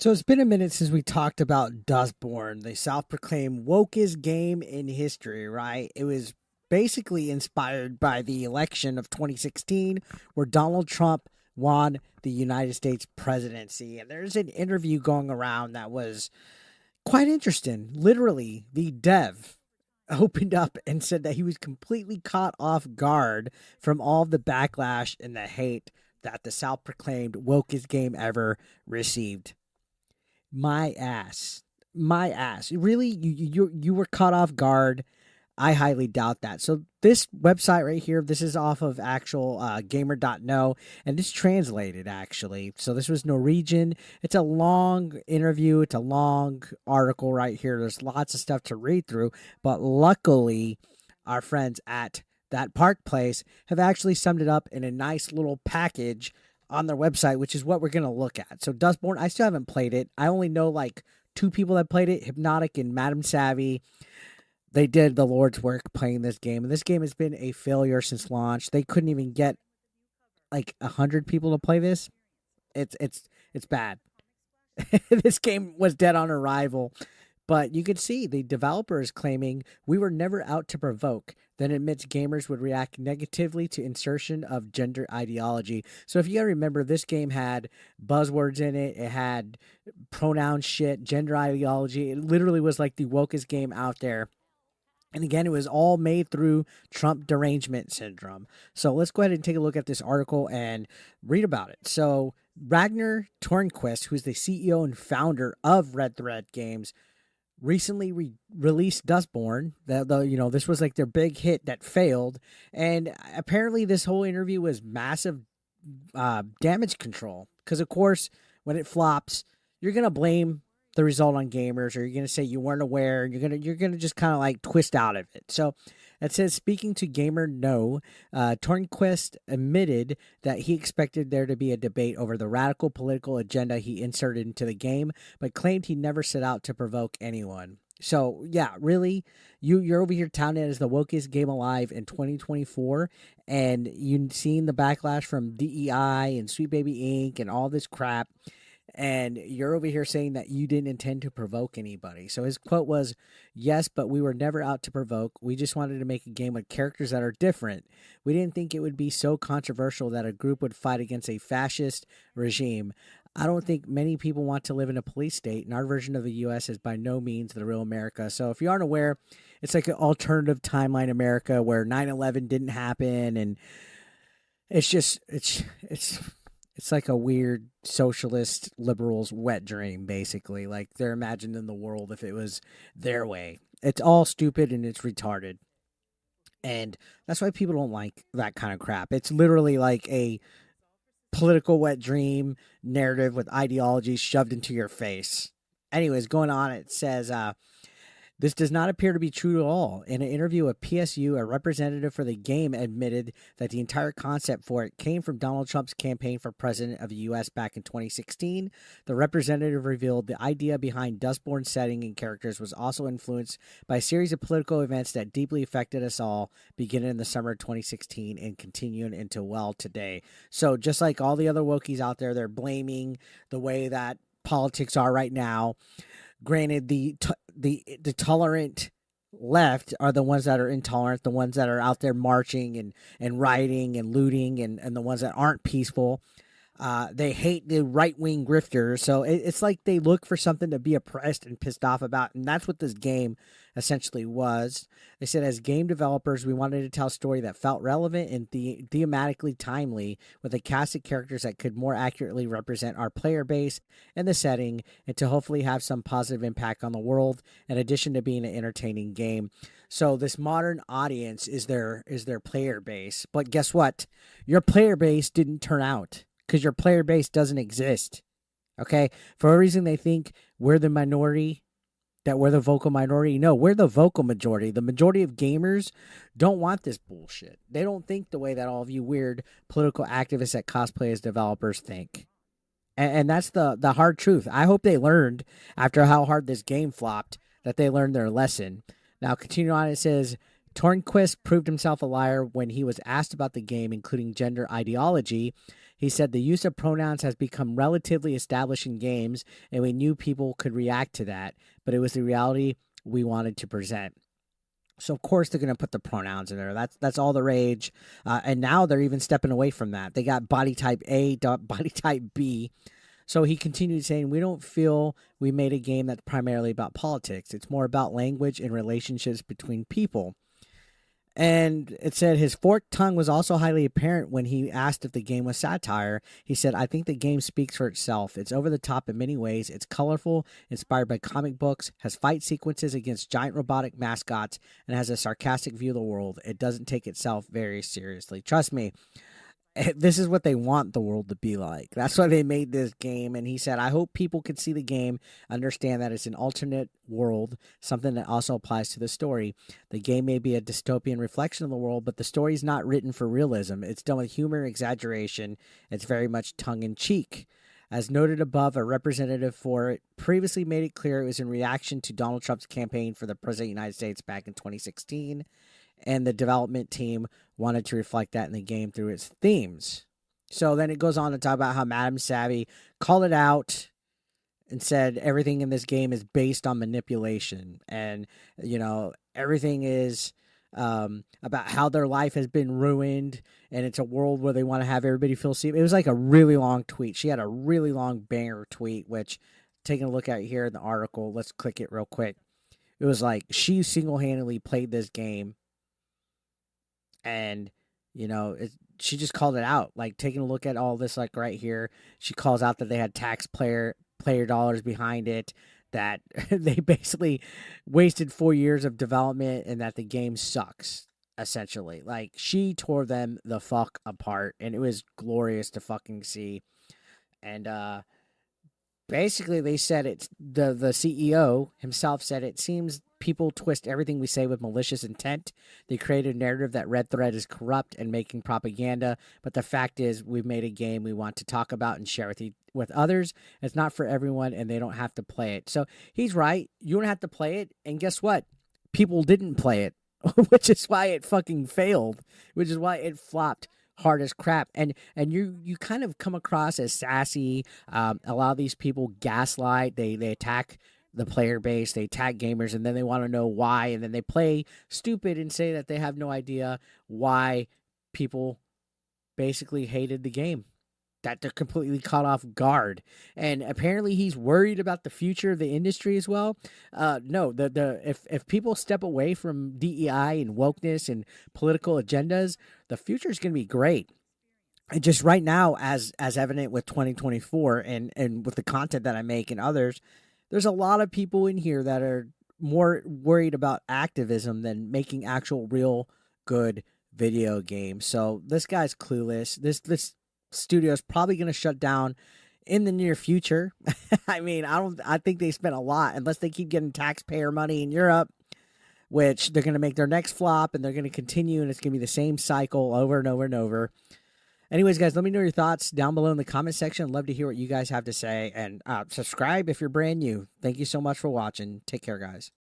So it's been a minute since we talked about Dustborn, the self-proclaimed wokest game in history, right? It was basically inspired by the election of 2016 where Donald Trump won the United States presidency. And there's an interview going around that was quite interesting. Literally, the dev opened up and said that he was completely caught off guard from all the backlash and the hate that the self-proclaimed wokest game ever received. My ass. My ass. Really? You were caught off guard. I highly doubt that. So this website right here, this is off of actual gamer.no, and it's translated actually. So this was Norwegian. It's a long interview. It's a long article right here. There's lots of stuff to read through, but luckily our friends at that park place have actually summed it up in a nice little package on their website, which is what we're going to look at. So Dustborn, I still haven't played it. I only know like two people that played it, Hypnotic and Madam Savvy. They did the Lord's work playing this game. And this game has been a failure since launch. They couldn't even get like 100 people to play this. It's bad. This game was dead on arrival. But you could see the developer is claiming we were never out to provoke, then admits gamers would react negatively to insertion of gender ideology. So if you gotta remember, this game had buzzwords in it, it had pronoun shit, gender ideology. It literally was like the wokest game out there. And again, it was all made through Trump derangement syndrome. So let's go ahead and take a look at this article and read about it. So Ragnar Tørnquist, who's the CEO and founder of Red Thread Games, recently released Dustborn. This was like their big hit that failed, and apparently this whole interview was massive damage control. Because of course, when it flops, you're gonna blame the result on gamers, or you're gonna say you weren't aware, and you're gonna just kind of like twist out of it. So it says, speaking to Gamer No, Tornquist admitted that he expected there to be a debate over the radical political agenda he inserted into the game, but claimed he never set out to provoke anyone. So, yeah, really, you're over here touting it as the wokest game alive in 2024, and you've seen the backlash from DEI and Sweet Baby Inc. and all this crap, and you're over here saying that you didn't intend to provoke anybody. So his quote was, "Yes, but we were never out to provoke. We just wanted to make a game with characters that are different. We didn't think it would be so controversial that a group would fight against a fascist regime. I don't think many people want to live in a police state, and our version of the U.S. is by no means the real America." So if you aren't aware, it's like an alternative timeline America where 9/11 didn't happen, and it's like a weird socialist liberals wet dream, basically. Like they're imagining the world if it was their way. It's all stupid and it's retarded. And that's why people don't like that kind of crap. It's literally like a political wet dream narrative with ideology shoved into your face. Anyways, going on, it says, this does not appear to be true at all. In an interview with PSU, a representative for the game admitted that the entire concept for it came from Donald Trump's campaign for president of the U.S. back in 2016. The representative revealed the idea behind Dustborn's setting and characters was also influenced by a series of political events that deeply affected us all, beginning in the summer of 2016 and continuing into, well, today. So just like all the other wokies out there, they're blaming the way that politics are right now. Granted, the tolerant left are the ones that are intolerant, the ones that are out there marching and rioting and looting, and the ones that aren't peaceful. They hate the right-wing grifters, so it's like they look for something to be oppressed and pissed off about, and that's what this game essentially was. They said, as game developers, we wanted to tell a story that felt relevant and thematically timely, with a cast of characters that could more accurately represent our player base and the setting, and to hopefully have some positive impact on the world, in addition to being an entertaining game. So this modern audience is their player base, but guess what? Your player base didn't turn out, because your player base doesn't exist. Okay? For a reason they think we're the minority, that we're the vocal minority. No, we're the vocal majority. The majority of gamers don't want this bullshit. They don't think the way that all of you weird political activists that cosplay as developers think. And that's the hard truth. I hope they learned, after how hard this game flopped, that they learned their lesson. Now, continue on, it says, Tornquist proved himself a liar when he was asked about the game, including gender ideology. He said the use of pronouns has become relatively established in games, and we knew people could react to that, but it was the reality we wanted to present. So of course they're going to put the pronouns in there. That's all the rage, and now they're even stepping away from that. They got body type A, body type B. So he continued saying, "We don't feel we made a game that's primarily about politics. It's more about language and relationships between people." And it said his forked tongue was also highly apparent when he asked if the game was satire. He said, "I think the game speaks for itself. It's over the top in many ways. It's colorful, inspired by comic books, has fight sequences against giant robotic mascots, and has a sarcastic view of the world. It doesn't take itself very seriously. Trust me, this is what they want the world to be like. That's why they made this game." And he said, "I hope people can see the game, understand that it's an alternate world, something that also applies to the story. The game may be a dystopian reflection of the world, but the story is not written for realism. It's done with humor, exaggeration. It's very much tongue-in-cheek. As noted above, a representative for it previously made it clear it was in reaction to Donald Trump's campaign for the President of the United States back in 2016. And the development team wanted to reflect that in the game through its themes." So then it goes on to talk about how Madame Savvy called it out and said everything in this game is based on manipulation. And, everything is about how their life has been ruined. And it's a world where they want to have everybody feel safe. It was like a really long tweet. She had a really long banger tweet, which taking a look at here in the article, let's click it real quick. It was like she single-handedly played this game. And, she just called it out, like taking a look at all this, like right here. She calls out that they had taxpayer dollars behind it, that they basically wasted 4 years of development, and that the game sucks, essentially. Like, she tore them the fuck apart, and it was glorious to fucking see. And, basically, they said it's the CEO himself said it seems people twist everything we say with malicious intent. They create a narrative that Red Thread is corrupt and making propaganda. But the fact is, we've made a game we want to talk about and share with others. It's not for everyone, and they don't have to play it. So he's right. You don't have to play it. And guess what? People didn't play it, which is why it fucking failed, which is why it flopped hard as crap. And you kind of come across as sassy. A lot of these people gaslight. They attack the player base, they attack gamers, and then they want to know why, and then they play stupid and say that they have no idea why people basically hated the game, that they're completely caught off guard. And apparently he's worried about the future of the industry as well. No, if people step away from DEI and wokeness and political agendas, the future is going to be great. And just right now, as evident with 2024 and with the content that I make and others, there's a lot of people in here that are more worried about activism than making actual real good video games. So this guy's clueless. This studio is probably going to shut down in the near future. I mean, I think they spent a lot, unless they keep getting taxpayer money in Europe, which they're going to make their next flop, and they're going to continue, and it's going to be the same cycle over and over and over. Anyways, guys, let me know your thoughts down below in the comment section. I'd love to hear what you guys have to say. And subscribe if you're brand new. Thank you so much for watching. Take care, guys.